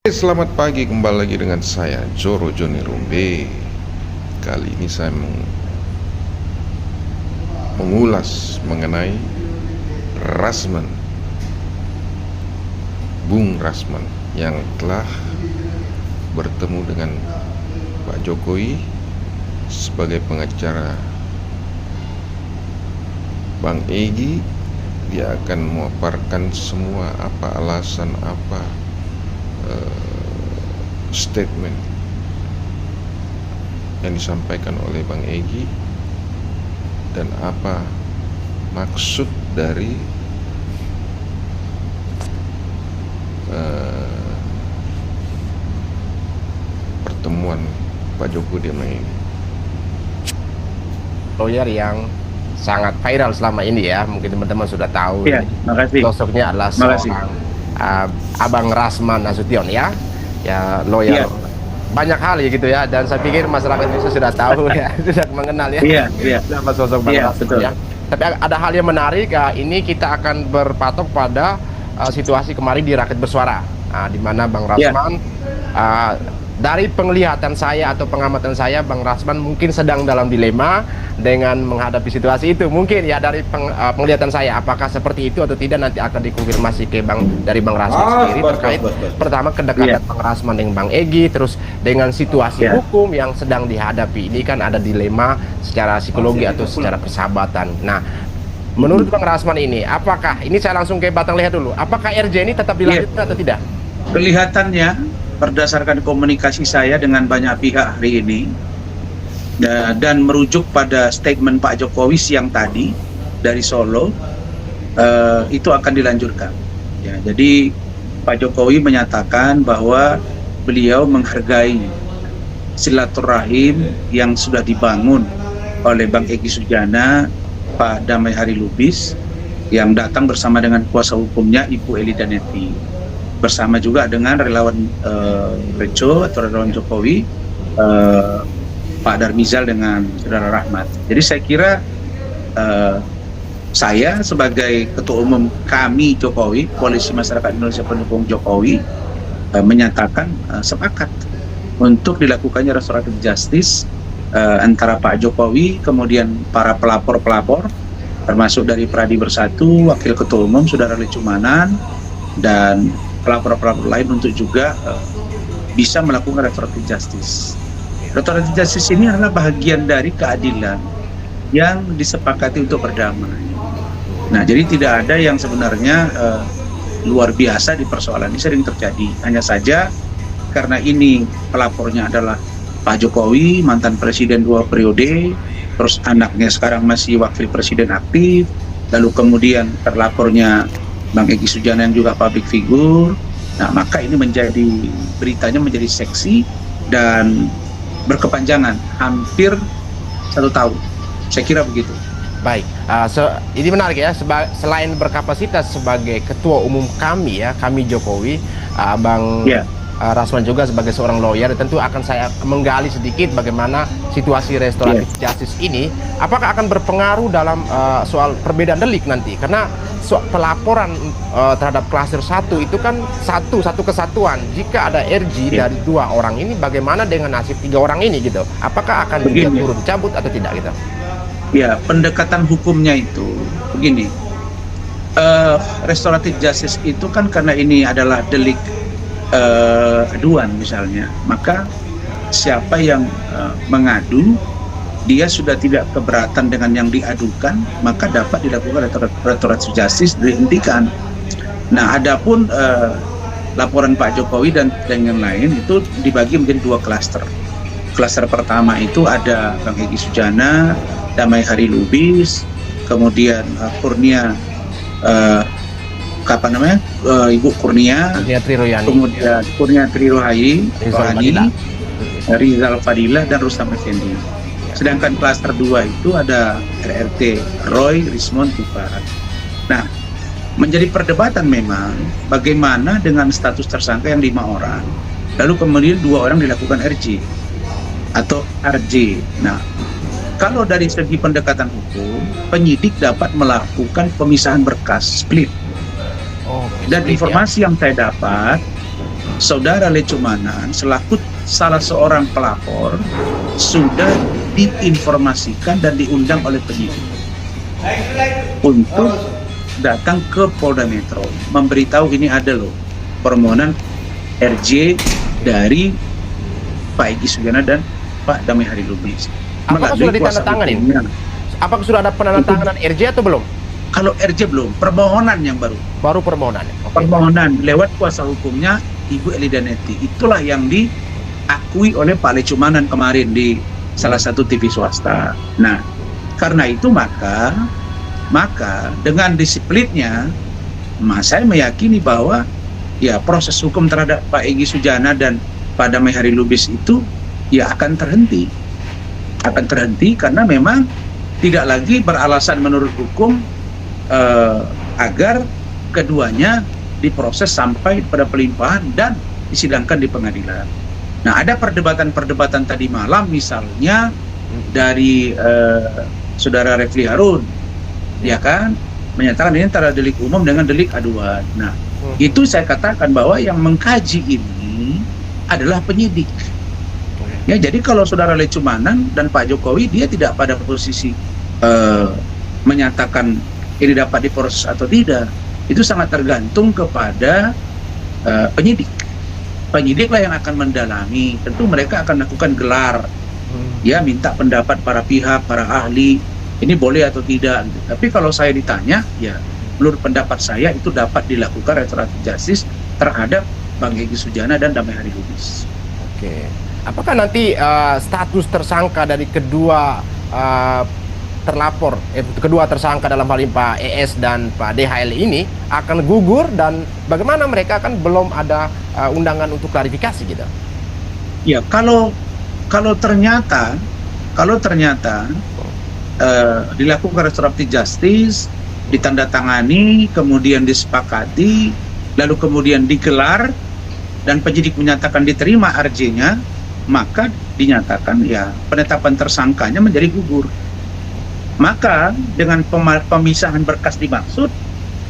Selamat pagi, kembali lagi dengan saya Joro Joni Rombe. Kali ini saya mengulas mengenai Rasman, Bung Rasman yang telah bertemu dengan Pak Jokowi sebagai pengacara Bang Egy. Dia akan memaparkan semua alasan statement yang disampaikan oleh Bang Egy dan apa maksud dari pertemuan Pak Jokowi dengan Bang Egy. Lawyer yang sangat viral selama ini ya, mungkin teman-teman sudah tahu. Iya, makasih. Sosoknya adalah seorang Abang Rasman Nasution ya lawyer. Iya. Banyak hal ya gitu ya, dan saya pikir masyarakat Indonesia sudah tahu ya, sudah mengenal ya. Iya. Siapa sosok Bang Rasman betul. ya. Tapi ada hal yang menarik, ini kita akan berpatok pada situasi kemarin di Rakyat Bersuara, di mana Bang Rasman dari penglihatan saya atau pengamatan saya, Bang Rasman mungkin sedang dalam dilema dengan menghadapi situasi itu. Mungkin ya dari penglihatan saya, apakah seperti itu atau tidak nanti akan dikonfirmasi ke dari Bang Rasman sendiri terkait pertama kedekatan Bang Rasman dengan Bang Egy, terus dengan situasi hukum yang sedang dihadapi. Ini kan ada dilema secara psikologi atau secara persahabatan. Nah, menurut Bang Rasman ini, apakah ini saya langsung ke Batang Leher dulu, apakah RJ ini tetap dilanjutkan atau tidak? Kelihatannya berdasarkan komunikasi saya dengan banyak pihak hari ini dan merujuk pada statement Pak Jokowi siang tadi dari Solo, itu akan dilanjutkan ya. Jadi Pak Jokowi menyatakan bahwa beliau menghargai silaturahim yang sudah dibangun oleh Bang Egy Sujana, Pak Damai Hari Lubis yang datang bersama dengan kuasa hukumnya Ibu Eli Daneti, bersama juga dengan relawan Reco atau relawan Jokowi, Pak Darmizal dengan Saudara Rahmat. Jadi saya kira saya sebagai Ketua Umum kami Jokowi, Koalisi Masyarakat Indonesia Pendukung Jokowi, menyatakan sepakat untuk dilakukannya restoratif justice antara Pak Jokowi, kemudian para pelapor-pelapor, termasuk dari Pradi Bersatu, Wakil Ketua Umum Saudara Lecumanan, dan pelapor-pelapor lain untuk juga bisa melakukan restoratif justice. Restoratif justice ini adalah bagian dari keadilan yang disepakati untuk berdamai. Nah, jadi tidak ada yang sebenarnya luar biasa di persoalan ini, sering terjadi. Hanya saja karena ini pelapornya adalah Pak Jokowi, mantan presiden 2 periode, terus anaknya sekarang masih wakil presiden aktif, lalu kemudian terlapornya Bang Egy Sujana yang juga public figure. Nah, maka ini beritanya menjadi seksi dan berkepanjangan hampir 1 tahun. Saya kira begitu. Baik, ini menarik ya. Selain berkapasitas sebagai ketua umum kami ya, kami Jokowi, Bang Rasman juga sebagai seorang lawyer, tentu akan saya menggali sedikit bagaimana situasi restoratif justice ini, apakah akan berpengaruh dalam soal perbedaan delik nanti, karena pelaporan terhadap klaster 1 itu kan satu kesatuan. Jika ada RG dari 2 orang ini, bagaimana dengan nasib 3 orang ini gitu? Apakah akan juga turun cabut atau tidak gitu? Ya, pendekatan hukumnya itu begini. Restoratif justice itu kan karena ini adalah delik aduan misalnya, maka siapa yang mengadu, dia sudah tidak keberatan dengan yang diadukan, maka dapat dilakukan restoratif justice, dihentikan. Nah, adapun laporan Pak Jokowi dan yang lain itu dibagi menjadi 2 klaster. Klaster pertama itu ada Bang Egy Sujana, Damai Hari Lubis, kemudian Kurnia Ibu Kurnia Triroyani, kemudian Kurnia Trirohani, Rizal Fadilah, dan Rustam Effendi. Sedangkan klaster 2 itu ada RRT, Roy Rismond Tuparat. Nah, menjadi perdebatan memang bagaimana dengan status tersangka yang 5 orang, lalu kemudian 2 orang dilakukan RJ atau RJ. Nah, kalau dari segi pendekatan hukum, penyidik dapat melakukan pemisahan berkas, split. Dan informasi yang saya dapat, Saudara Lecumanan selaku salah seorang pelapor sudah diinformasikan dan diundang oleh penyidik untuk datang ke Polda Metro memberitahu ini ada loh permohonan RJ dari Pak Egy Sujana dan Pak Damai Hari Lubis. Apakah sudah ditandatangani? Apakah sudah ada penandatanganan RJ atau belum? Kalau RJ belum, permohonan yang baru. Baru permohonan. Okay. Permohonan lewat kuasa hukumnya Ibu Eli Danetti. Itulah yang diakui oleh Pak Lecumanan kemarin di salah satu TV swasta. Nah, karena itu maka dengan disiplinnya, saya meyakini bahwa ya proses hukum terhadap Pak Egy Sujana dan Pak Damai Hari Lubis itu ya akan terhenti karena memang tidak lagi beralasan menurut hukum agar keduanya diproses sampai pada pelimpahan dan disidangkan di pengadilan. Nah, ada perdebatan tadi malam misalnya dari saudara Refli Harun, ya kan, menyatakan ini antara delik umum dengan delik aduan. Nah, itu saya katakan bahwa yang mengkaji ini adalah penyidik. Ya, jadi kalau saudara Lecumanan dan Pak Jokowi dia tidak pada posisi menyatakan ini dapat diproses atau tidak, itu sangat tergantung kepada penyidik. Penyidiklah yang akan mendalami. Tentu mereka akan lakukan gelar, ya, minta pendapat para pihak, para ahli, ini boleh atau tidak. Gitu. Tapi kalau saya ditanya, ya, menurut pendapat saya itu dapat dilakukan restoratif justice terhadap Bang Egy Sujana dan Damai Hari Lubis. Oke. Apakah nanti status tersangka dari kedua kedua tersangka dalam hal ini Pak ES dan Pak DHL ini akan gugur, dan bagaimana mereka kan belum ada undangan untuk klarifikasi gitu? Ya, kalau ternyata dilakukan restoratif justice, ditandatangani, kemudian disepakati, lalu kemudian digelar dan penyidik menyatakan diterima RJ-nya, maka dinyatakan ya penetapan tersangkanya menjadi gugur. Maka dengan pemisahan berkas dimaksud,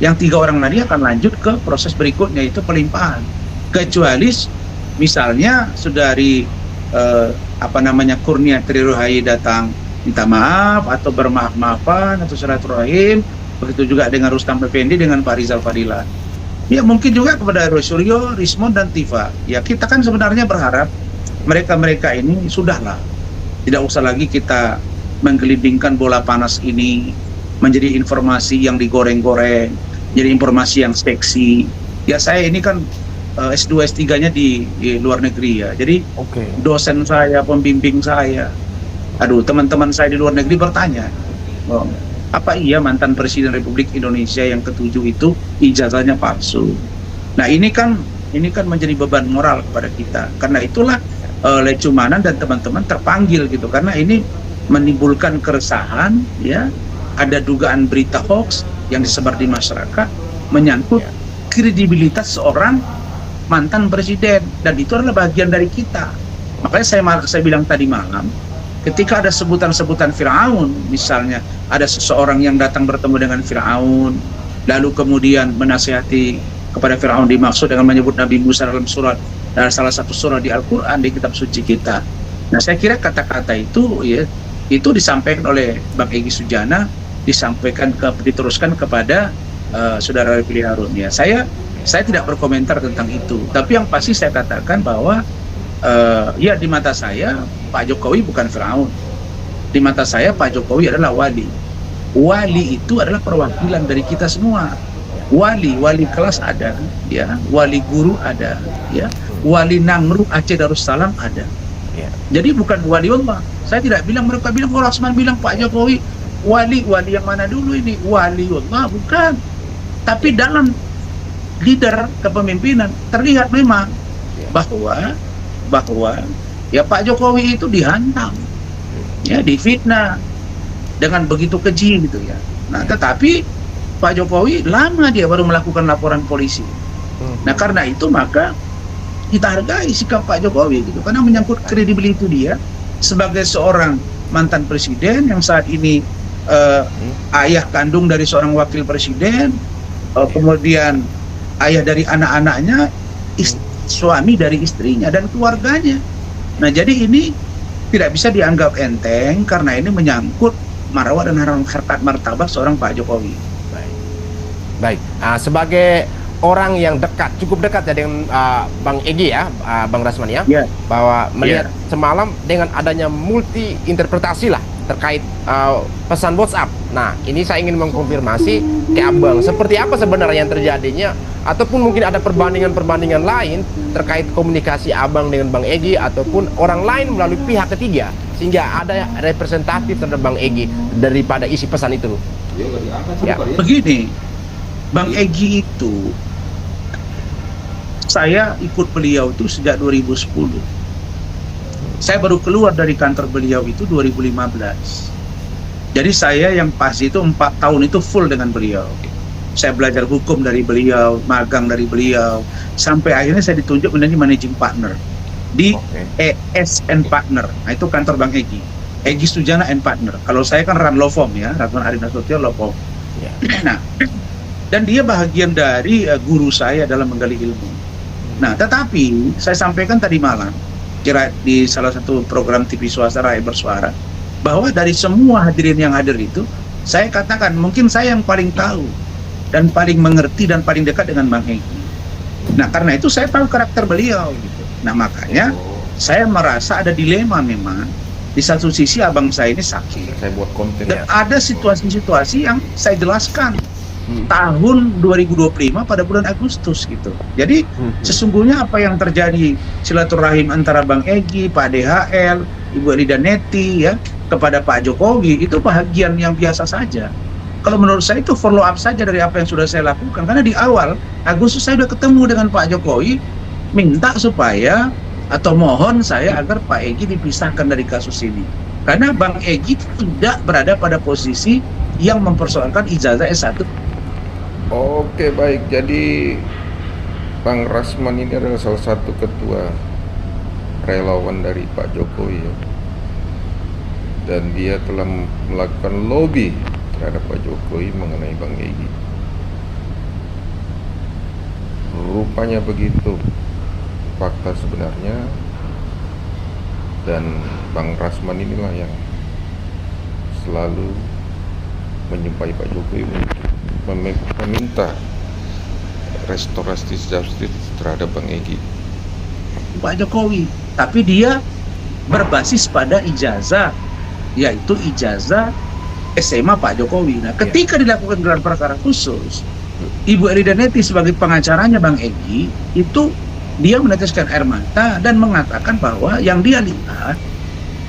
yang 3 orang tadi akan lanjut ke proses berikutnya, yaitu pelimpahan. Kecuali misalnya saudari Kurnia Triruhai datang minta maaf atau bermaaf-maafan atau silaturahim, begitu juga dengan Rustam Effendi dengan Pak Rizal Fadila. Ya, mungkin juga kepada Suryo, Rismon dan Tifa. Ya, kita kan sebenarnya berharap mereka ini sudahlah, tidak usah lagi kita menggelindingkan bola panas ini menjadi informasi yang digoreng-goreng, jadi informasi yang seksi. Ya, saya ini kan S2 S3-nya di luar negeri ya. Jadi dosen saya, pembimbing saya, teman-teman saya di luar negeri bertanya, apa iya mantan Presiden Republik Indonesia yang ke-7 itu ijazahnya palsu? Nah, ini kan menjadi beban moral kepada kita. Karena itulah Lecumanan dan teman-teman terpanggil gitu, karena ini menimbulkan keresahan, ya, ada dugaan berita hoax yang disebar di masyarakat menyangkut kredibilitas seorang mantan presiden, dan itu adalah bagian dari kita. Makanya saya bilang tadi malam, ketika ada sebutan-sebutan Firaun, misalnya ada seseorang yang datang bertemu dengan Firaun, lalu kemudian menasihati kepada Firaun, dimaksud dengan menyebut Nabi Musa dalam salah satu surah di Al-Quran, di kitab suci kita. Nah, saya kira kata-kata itu ya, itu disampaikan oleh Bang Egy Sujana, diteruskan kepada saudara Refli Harun. Ya, saya tidak berkomentar tentang itu, tapi yang pasti saya katakan bahwa ya, di mata saya Pak Jokowi bukan Firaun. Di mata saya Pak Jokowi adalah wali. Wali itu adalah perwakilan dari kita semua. Wali kelas ada, ya, wali guru ada, ya, wali Nangru Aceh Darussalam ada. Jadi bukan wali Allah. Saya tidak bilang, mereka bilang, Rasman bilang Pak Jokowi wali yang mana dulu ini? Wali Allah, bukan. Tapi dalam leader kepemimpinan terlihat memang bahwa ya Pak Jokowi itu dihantam, ya, difitnah dengan begitu keji gitu ya. Nah, tetapi Pak Jokowi lama dia baru melakukan laporan polisi. Nah, karena itu maka kita hargai sikap Pak Jokowi gitu, karena menyangkut kredibilitas dia sebagai seorang mantan presiden yang saat ini ayah kandung dari seorang wakil presiden, kemudian ayah dari anak-anaknya, suami dari istrinya dan keluarganya. Nah, jadi ini tidak bisa dianggap enteng karena ini menyangkut marwah dan harkat martabat seorang Pak Jokowi. Baik, sebagai orang yang dekat, cukup dekat ya dengan Bang Egy ya, Bang Rasman ya, bahwa melihat semalam dengan adanya multi interpretasi lah terkait pesan WhatsApp. Nah, ini saya ingin mengkonfirmasi ke Abang, seperti apa sebenarnya yang terjadinya, ataupun mungkin ada perbandingan-perbandingan lain terkait komunikasi Abang dengan Bang Egy ataupun orang lain melalui pihak ketiga, sehingga ada representatif terhadap Bang Egy daripada isi pesan itu. Ya. Begini, Bang Egy itu, saya ikut beliau itu sejak 2010. Saya baru keluar dari kantor beliau itu 2015. Jadi saya yang pas itu 4 tahun itu full dengan beliau. Saya belajar hukum dari beliau, magang dari beliau, sampai akhirnya saya ditunjuk menjadi managing partner di ESN Partner. Nah, itu kantor Bang Egy. Egy Sujana and Partner. Kalau saya kan run law firm ya, Ratman Ari Nasution law firm. Nah, dan dia bahagian dari guru saya dalam menggali ilmu. Nah, tetapi saya sampaikan tadi malam kira di salah satu program TV swasta Rakyat Bersuara, bahwa dari semua hadirin yang hadir itu, saya katakan mungkin saya yang paling tahu dan paling mengerti dan paling dekat dengan Bang Egy. Nah, karena itu saya tahu karakter beliau gitu. Nah, makanya saya merasa ada dilema memang. Di satu sisi abang saya ini sakit, Saya buat konten dan ada situasi-situasi yang saya jelaskan tahun 2025 pada bulan Agustus gitu. Jadi sesungguhnya apa yang terjadi silaturahim antara Bang Egy, Pak DHL, Ibu Elida Neti ya kepada Pak Jokowi itu bahagian yang biasa saja. Kalau menurut saya itu follow up saja dari apa yang sudah saya lakukan, karena di awal Agustus saya sudah ketemu dengan Pak Jokowi minta supaya atau mohon saya agar Pak Egy dipisahkan dari kasus ini, karena Bang Egy tidak berada pada posisi yang mempersoalkan ijazah S1. Oke, baik. Jadi Bang Rasman ini adalah salah satu ketua relawan dari Pak Jokowi ya. Dan dia telah melakukan lobby terhadap Pak Jokowi mengenai Bang Egy. Rupanya begitu fakta sebenarnya, dan Bang Rasman inilah yang selalu menyupai Pak Jokowi untuk meminta restorasi justice terhadap Bang Egy. Pak Jokowi, tapi dia berbasis pada ijazah, yaitu ijazah SMA Pak Jokowi. Nah, ketika dilakukan gelar perkara khusus, Ibu Elida Neti sebagai pengacaranya Bang Egy itu dia meneteskan air mata dan mengatakan bahwa yang dia lihat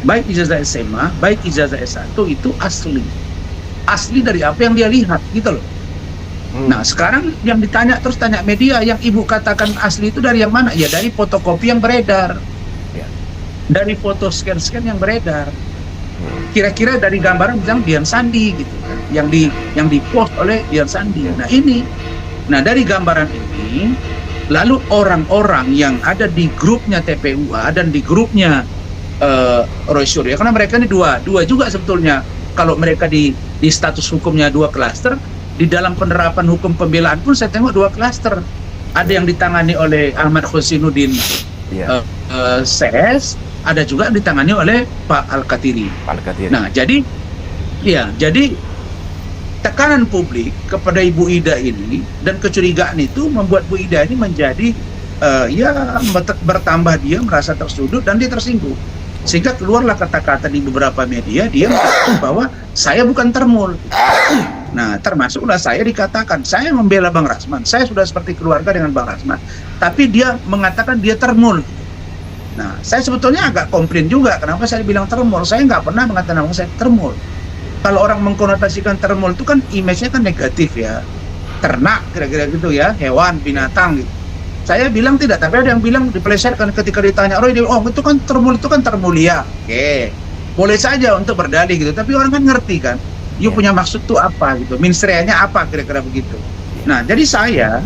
baik ijazah SMA, baik ijazah S1 itu asli dari apa yang dia lihat gitu loh. Nah, sekarang yang ditanya terus tanya media, yang ibu katakan asli itu dari yang mana? Ya dari fotokopi yang beredar, dari foto scan yang beredar. Kira-kira dari gambaran misalnya Dian Sandi gitu kan, yang dipost oleh Dian Sandi. Nah ini, dari gambaran ini, lalu orang-orang yang ada di grupnya TPUA dan di grupnya Roy Suryo, karena mereka ini dua juga sebetulnya. Kalau mereka di status hukumnya 2 klaster, di dalam penerapan hukum pembelaan pun saya tengok 2 klaster. Ada yang ditangani oleh Ahmad Khosinuddin CS, ada juga yang ditangani oleh Pak Al-Katiri. Nah, jadi tekanan publik kepada Ibu Ida ini dan kecurigaan itu membuat Bu Ida ini menjadi bertambah, dia merasa tersudut dan dia tersinggung. Sehingga keluarlah kata-kata di beberapa media, dia mengatakan bahwa saya bukan termul. Nah, termasuklah saya dikatakan, saya membela Bang Rasman, saya sudah seperti keluarga dengan Bang Rasman, tapi dia mengatakan dia termul. Nah, saya sebetulnya agak komplain juga, kenapa saya bilang termul. Saya nggak pernah mengatakan nama saya termul. Kalau orang mengkonotasikan termul itu kan image-nya kan negatif ya, ternak kira-kira gitu ya, hewan, binatang gitu. Saya bilang tidak, tapi ada yang bilang dipelesetkan ketika ditanya, Roy, oh itu kan termulia. Oke, boleh saja untuk berdalih gitu, tapi orang kan ngerti kan, you punya maksud tuh apa gitu, mensreanya apa kira-kira begitu. Nah, jadi saya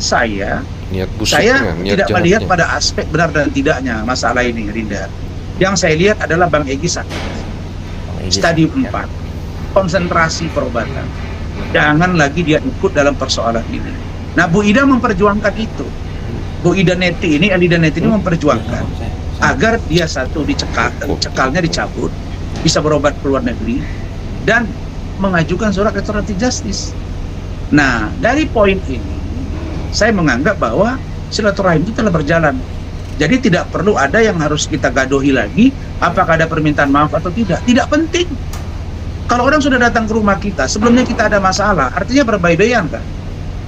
tidak melihat pada aspek benar dan tidaknya masalah ini, Rinda. Yang saya lihat adalah Bang Egy sakit, stadium 4, konsentrasi perobatan. Jangan lagi dia ikut dalam persoalan ini. Nah, Bu Ida memperjuangkan itu. Bu Ida Neti ini, Alida Neti ini memperjuangkan agar dia satu cekalnya dicabut, bisa berobat ke luar negeri, dan mengajukan surat restoratif justice. Nah, dari poin ini, saya menganggap bahwa silaturahim itu telah berjalan. Jadi tidak perlu ada yang harus kita gadohi lagi, apakah ada permintaan maaf atau tidak. Tidak penting. Kalau orang sudah datang ke rumah kita, sebelumnya kita ada masalah, artinya berbaikan kan.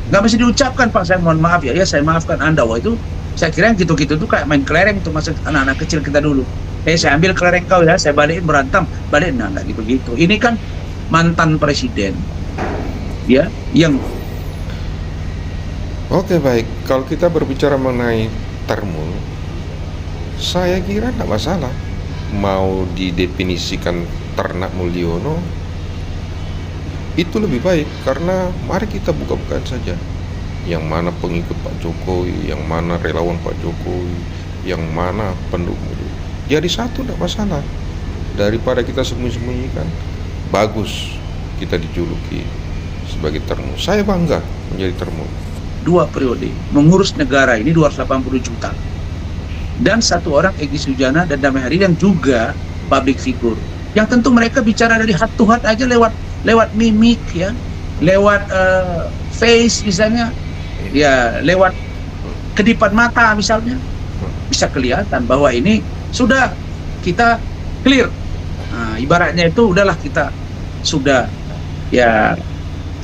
Nggak mesti diucapkan, Pak, saya mohon maaf ya, saya maafkan Anda. Wah, itu saya kira yang gitu-gitu tuh kayak main kelereng tuh masa anak-anak kecil kita dulu. Saya ambil kelereng kau ya, saya balikin berantem, balikin. Nah, nggak gitu-gitu. Ini kan mantan presiden, ya, yang Oke, baik. Kalau kita berbicara mengenai termul, saya kira tidak masalah mau didefinisikan ternak Mulyono, itu lebih baik, karena mari kita buka-bukaan saja yang mana pengikut Pak Jokowi, yang mana relawan Pak Jokowi, yang mana pendukung. Jadi satu tidak masalah, daripada kita sembunyi-sembunyikan. Bagus kita dijuluki sebagai termul. Saya bangga menjadi termul. 2 periode mengurus negara ini 280 juta, dan 1 orang Egy Sujana dan Damai Hari yang juga public figure, yang tentu mereka bicara dari heart to heart aja, lewat mimik ya, lewat face misalnya ya, lewat kedipan mata misalnya, bisa kelihatan bahwa ini sudah kita clear. Nah, ibaratnya itu udahlah, kita sudah ya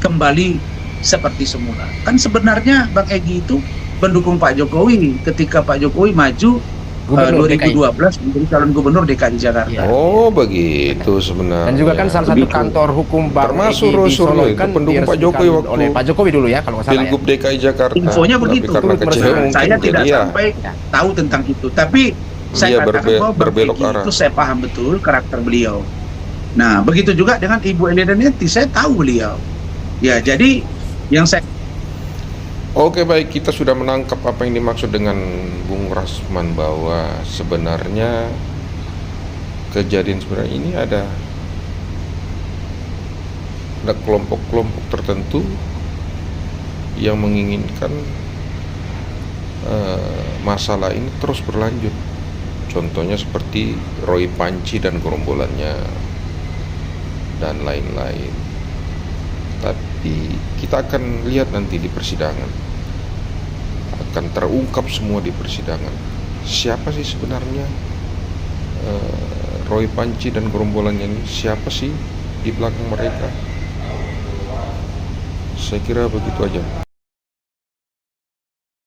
kembali seperti semula. Kan sebenarnya Bang Egy itu pendukung Pak Jokowi ketika Pak Jokowi maju 2012 menjadi calon gubernur DKI Jakarta. Oh, begitu sebenarnya. Dan juga kan salah satu kantor hukum Bang termasuk Egy di Solo itu kan pendukung Pak Jokowi waktu oleh Pak Jokowi dulu ya, kalau nggak salah ya. Pilgub DKI Jakarta. Infonya begitu. Karena kecewa mungkin Saya tidak jadi sampai tahu tentang itu, tapi saya katakan bahwa Bang Egy itu saya paham betul karakter beliau. Nah, begitu juga dengan Ibu Elida Neti, saya tahu beliau. Ya, jadi yang saya Oke, baik, kita sudah menangkap apa yang dimaksud dengan Bung Rasman, bahwa sebenarnya kejadian sebenarnya ini ada kelompok-kelompok tertentu yang menginginkan masalah ini terus berlanjut. Contohnya seperti Roy Panci dan gerombolannya dan lain-lain. Tapi kita akan lihat nanti di persidangan, akan terungkap semua di persidangan. Siapa sih sebenarnya Roy Panci dan gerombolannya ini? Siapa sih di belakang mereka? Saya kira begitu aja.